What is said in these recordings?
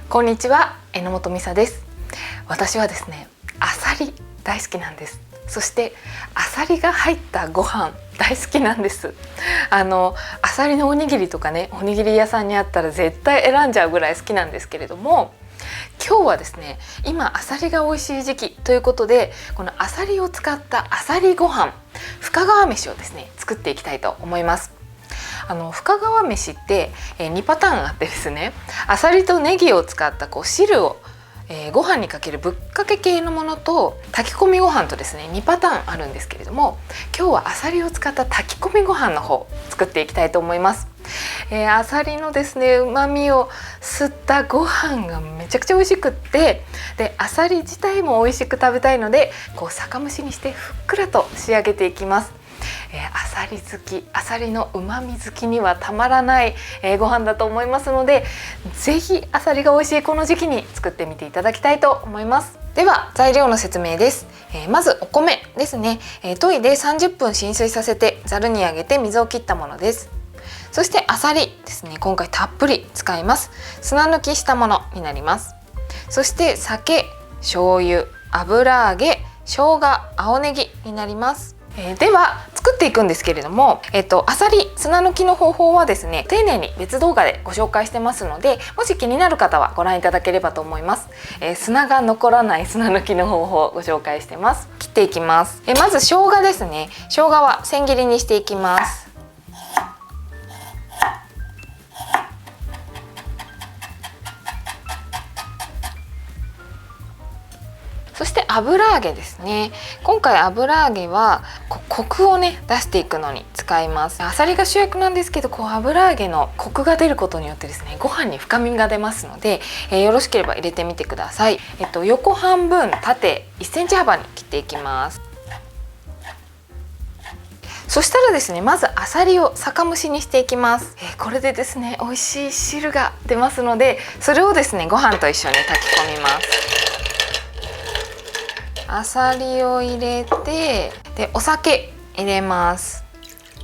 こんにちは、榎本美沙です。私はですね、アサリ大好きなんです。そしてアサリが入ったご飯大好きなんです。アサリのおにぎりとかね、おにぎり屋さんにあったら絶対選んじゃうぐらい好きなんですけれども、今日はですね、今アサリが美味しい時期ということで、このアサリを使ったアサリご飯、深川飯をですね作っていきたいと思います。深川飯って2パターンあってですね、アサリとネギを使った汁をご飯にかけるぶっかけ系のものと、炊き込みご飯とですね2パターンあるんですけれども、今日はアサリを使った炊き込みご飯の方作っていきたいと思います。アサリのですね旨味を吸ったご飯がめちゃくちゃ美味しくって、でアサリ自体も美味しく食べたいので、酒蒸しにしてふっくらと仕上げていきます。アサリ好き、アサリの旨味好きにはたまらない、ご飯だと思いますので、ぜひアサリが美味しいこの時期に作ってみていただきたいと思います。では材料の説明です。まずお米ですね、研いで30分浸水させてざるにあげて水を切ったものです。そしてアサリですね、今回たっぷり使います。砂抜きしたものになります。そして酒、醤油、油揚げ、生姜、青ネギになります。では作っていくんですけれども、アサリ砂抜きの方法はですね、丁寧に別動画でご紹介してますので、もし気になる方はご覧いただければと思います。砂が残らない砂抜きの方法をご紹介してます。切っていきます。まず生姜ですね。生姜は千切りにしていきます。そして油揚げですね。今回油揚げはコクをね出していくのに使います。アサリが主役なんですけど、油揚げのコクが出ることによってですね、ご飯に深みが出ますので、よろしければ入れてみてください。横半分縦1センチ幅に切っていきます。そしたらですね、まずアサリを酒蒸しにしていきます。これでですね美味しい汁が出ますので、それをですねご飯と一緒に炊き込みます。アサリを入れて、でお酒入れます。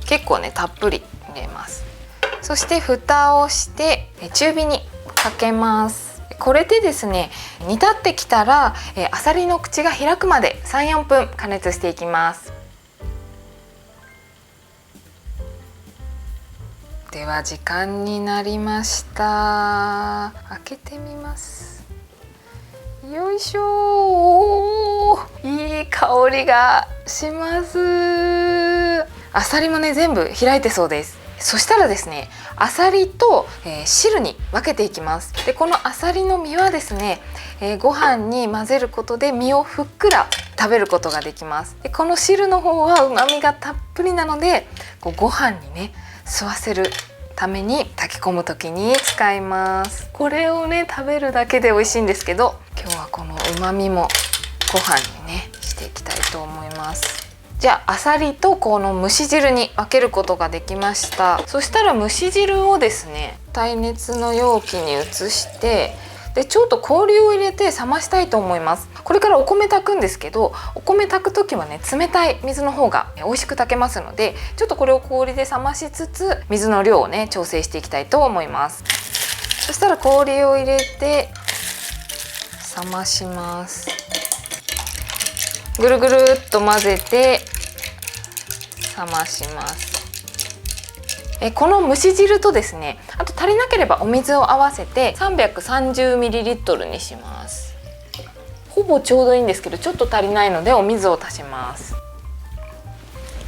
結構ねたっぷり入れます。そして蓋をして中火にかけます。これでですね煮立ってきたらアサリの口が開くまで 3,4 分加熱していきます。では時間になりました。開けてみます。よいしょー、いい香りがします。アサリもね全部開いてそうです。そしたらですね、アサリと、汁に分けていきます。でこのアサリの身はですね、ご飯に混ぜることで身をふっくら食べることができます。でこの汁の方は旨味がたっぷりなので、ご飯にね吸わせるために炊き込む時に使います。これをね食べるだけで美味しいんですけど、今日はこの旨味もご飯にねしていきたいと思います。じゃあアサリとこの蒸し汁に分けることができました。そしたら蒸し汁をですね耐熱の容器に移して、でちょっと氷を入れて冷ましたいと思います。これからお米炊くんですけど、お米炊く時はね冷たい水の方が美味しく炊けますので、ちょっとこれを氷で冷ましつつ水の量をね調整していきたいと思います。そしたら氷を入れて冷まします。ぐるぐるっと混ぜて冷まします。この蒸し汁とですね、あと足りなければお水を合わせて 330ml にします。ほぼちょうどいいんですけど、ちょっと足りないのでお水を足します。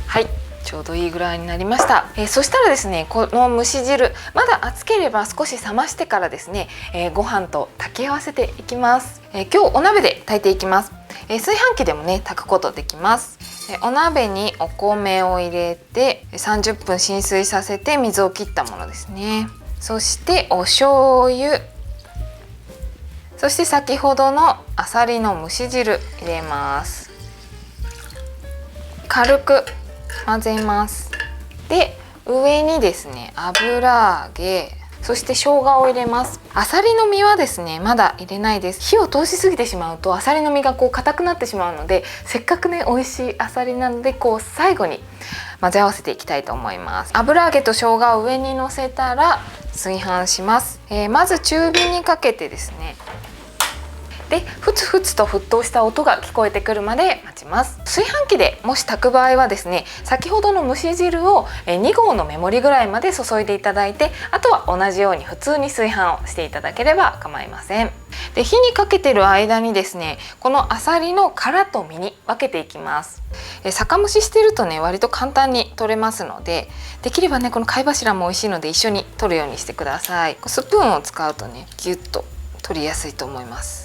はい、ちょうどいいぐらいになりました。そしたらですね、この蒸し汁まだ熱ければ少し冷ましてからですね、ご飯と炊き合わせていきます。今日お鍋で炊いていきます。炊飯器でもね炊くことできます。お鍋にお米を入れて30分浸水させて水を切ったものですね。そしてお醤油、そして先ほどのアサリの蒸し汁入れます。軽く混ぜます。で上にですね油揚げ、そして生姜を入れます。アサリの実はですねまだ入れないです。火を通しすぎてしまうとアサリの実が硬くなってしまうので、せっかくね美味しいアサリなので最後に混ぜ合わせていきたいと思います。油揚げと生姜を上にのせたら炊飯します。まず中火にかけてですね、でふつふつと沸騰した音が聞こえてくるまで待ちます。炊飯器でもし炊く場合はですね、先ほどの蒸し汁を2合の目盛りぐらいまで注いでいただいて、あとは同じように普通に炊飯をしていただければ構いません。で火にかけてる間にですね、このあさりの殻と身に分けていきます。酒蒸ししてるとね割と簡単に取れますので、できればねこの貝柱も美味しいので一緒に取るようにしてください。スプーンを使うとねギュッと取りやすいと思います。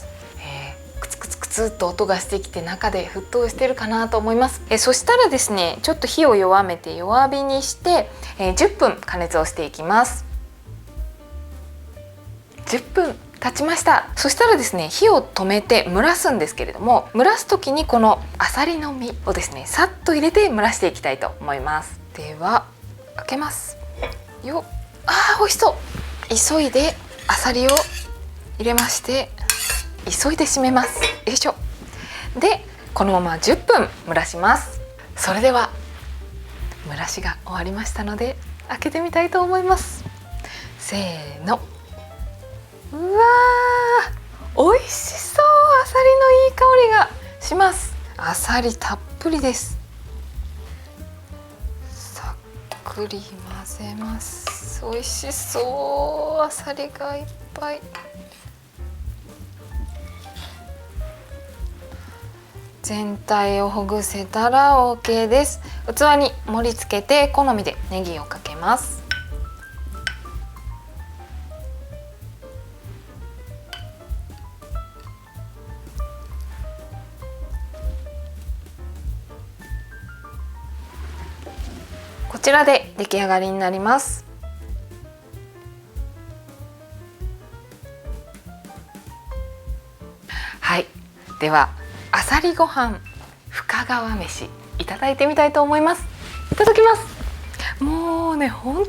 クツクツクツっと音がしてきて中で沸騰してるかなと思います。そしたらですね、ちょっと火を弱めて弱火にして、10分加熱をしていきます。10分経ちました。そしたらですね、火を止めて蒸らすんですけれども、蒸らす時にこのあさりの身をですねさっと入れて蒸らしていきたいと思います。では開けますよ。美味しそう。急いであさりを入れまして、急いで閉めます。よいしょ。でこのまま10分蒸らします。それでは蒸らしが終わりましたので開けてみたいと思います。せーの。うわー、美味しそう。あさりのいい香りがします。あさりたっぷりです。さっくり混ぜます。美味しそう。あさりがいっぱい。全体をほぐせたら OK です。器に盛り付けて好みでネギをかけます。こちらで出来上がりになります。はい、ではあさりご飯深川飯いただいてみたいと思います。いただきます。もうね本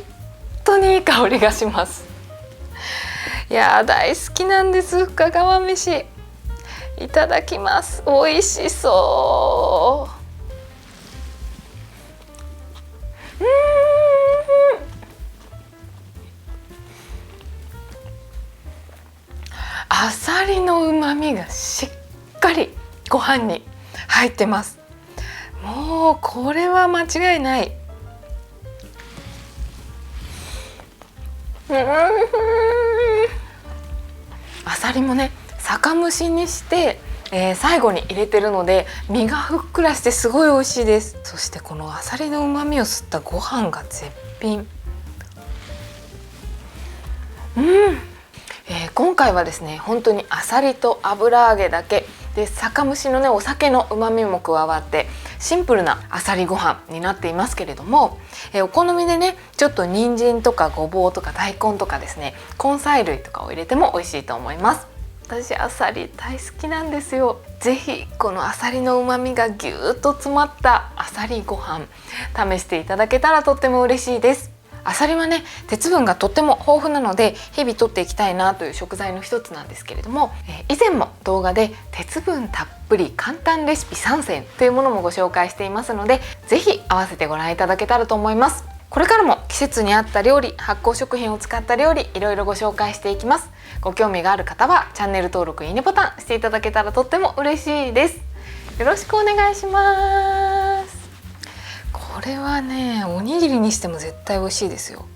当にいい香りがします。いや大好きなんです、深川飯。いただきます。美味しそう。あさりの旨味がしっかりご飯に入ってます。もうこれは間違いない。あさりもね酒蒸しにして、最後に入れてるので身がふっくらしてすごい美味しいです。そしてこのあさりの旨味を吸ったご飯が絶品。今回はですね本当にあさりと油揚げだけで、酒蒸しのねお酒の旨味も加わってシンプルなあさりご飯になっていますけれども、お好みでねちょっと人参とかごぼうとか大根とかですね根菜類とかを入れても美味しいと思います。私あさり大好きなんですよ。ぜひこのあさりの旨味がぎゅーっと詰まったあさりご飯試していただけたらとっても嬉しいです。あさりはね鉄分がとっても豊富なので日々摂っていきたいなという食材の一つなんですけれども、以前も動画で鉄分たっぷり簡単レシピ3選というものもご紹介していますので、ぜひ合わせてご覧いただけたらと思います。これからも季節に合った料理、発酵食品を使った料理いろいろご紹介していきます。ご興味がある方はチャンネル登録、いいねボタンしていただけたらとっても嬉しいです。よろしくお願いします。これはねおにぎりにしても絶対美味しいですよ。